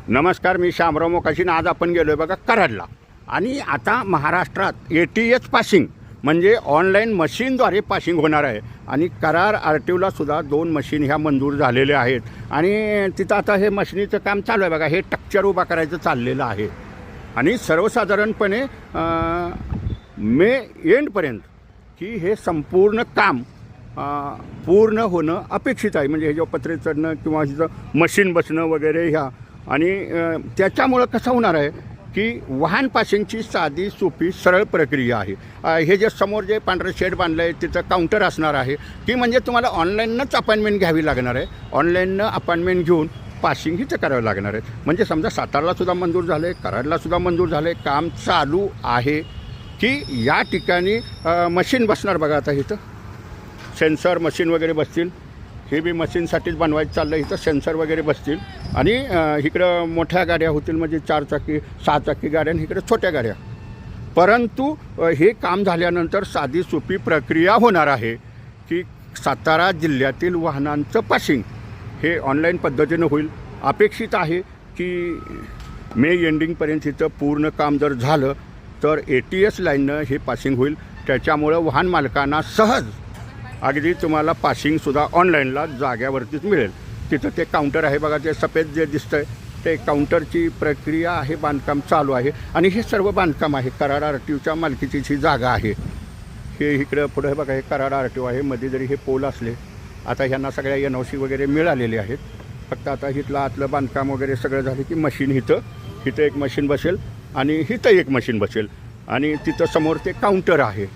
नमस्कार, मी शामराव मोकाशीन. आज आपण गेलो आहे बघा कराडला. आणि आता महाराष्ट्रात ATS पासिंग म्हणजे ऑनलाईन मशीनद्वारे पासिंग होणार आहे. आणि कराड RTOला सुद्धा 2 मशीन ह्या मंजूर झालेल्या आहेत. आणि तिथं आता हे मशिनीचं काम चालू आहे बघा. हे स्ट्रक्चर उभा करायचं चाललेलं आहे. आणि सर्वसाधारणपणे मे एंडपर्यंत की हे संपूर्ण काम पूर्ण होणं अपेक्षित आहे. म्हणजे हे जो पत्रे चढणं किंवा हिचं मशीन बसणं वगैरे ह्या. आणि त्याच्यामुळं कसं होणार आहे की वाहन पासिंगची साधी सोपी सरळ प्रक्रिया आहे. हे जे समोर जे पांढरं शेड बांधलं आहे तिथं काउंटर असणार आहे की म्हणजे तुम्हाला ऑनलाईनच अपॉइंटमेंट घ्यावी लागणार आहे. ऑनलाईननं अपॉइंटमेंट घेऊन पासिंग हिचं करावं लागणार आहे. म्हणजे समजा सातारलासुद्धा मंजूर झालं आहे, कराडलासुद्धा मंजूर झालं आहे, काम चालू आहे की या ठिकाणी मशीन बसणार बघा. आता इथं सेन्सर मशीन वगैरे बसतील. हे बी मशीनसाठीच बनवायचं चाललं. इथं सेन्सर वगैरे बसतील. आणि इकडं मोठ्या गाड्या होतील म्हणजे 4 चाकी 6 चाकी गाड्या आणि इकडे छोट्या गाड्या. परंतु हे काम झाल्यानंतर साधी सोपी प्रक्रिया होणार आहे की सातारा जिल्ह्यातील वाहनांचं पासिंग हे ऑनलाईन पद्धतीनं होईल. अपेक्षित आहे की मे एंडिंगपर्यंत इथं पूर्ण काम जर झालं तर ATS लाईननं हे पासिंग होईल. त्याच्यामुळं वाहन मालकांना सहज अगदी तुम्हाला पासिंगसुद्धा ऑनलाईनला जाग्यावरतीच मिळेल. तिथं ते काउंटर आहे बघा. ते सफेद जे दिसतं आहे ते काउंटरची प्रक्रिया आहे. बांधकाम चालू आहे. आणि हे सर्व बांधकाम आहे कराड RTOच्या मालकीची जी जागा आहे. हे इकडं पुढं बघा. हे कराड RTO आहे. मध्ये जरी हे पोल असले आता ह्यांना सगळ्या NOC वगैरे मिळालेले आहेत. फक्त आता इथलं आतलं बांधकाम वगैरे सगळं झालं की मशीन इथं एक मशीन बसेल आणि इथं एक मशीन बसेल. आणि तिथं समोर ते काउंटर आहे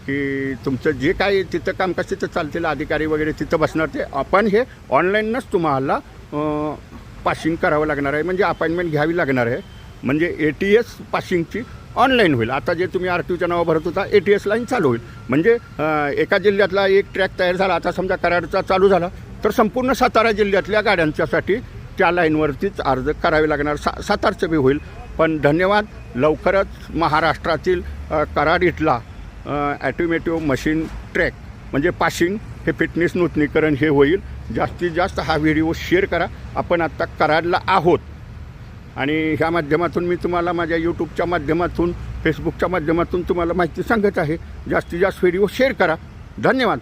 की तुमचं जे काही तिथं काम कसं तिथं चालतील अधिकारी वगैरे तिथं बसणार. ते आपण हे ऑनलाईनच तुम्हाला पासिंग करावं लागणार आहे. म्हणजे अपॉइंटमेंट घ्यावी लागणार आहे. म्हणजे ATS पासिंगची ऑनलाईन होईल. आता जे तुम्ही RTOच्या नावं भरत होता ATS लाईन चालू होईल. म्हणजे एका जिल्ह्यातला एक ट्रॅक तयार झाला. आता समजा कराडचा चालू झाला तर संपूर्ण सातारा जिल्ह्यातल्या गाड्यांच्यासाठी त्या लाईनवरतीच अर्ज करावे लागणार. सातारचं बी होईल. पण धन्यवाद. लवकरच महाराष्ट्रातील कराड इथला ॲटोमॅटिव्ह मशीन ट्रॅक म्हणजे पासिंग हे फिटनेस नूतनीकरण हे होईल. जास्तीत जास्त हा व्हिडिओ शेअर करा. आपण आत्ता कराडला आहोत आणि ह्या माध्यमातून मी तुम्हाला माझ्या यूट्यूबच्या माध्यमातून फेसबुकच्या माध्यमातून तुम्हाला माहिती सांगत आहे. जास्तीत जास्त व्हिडिओ शेअर करा. धन्यवाद.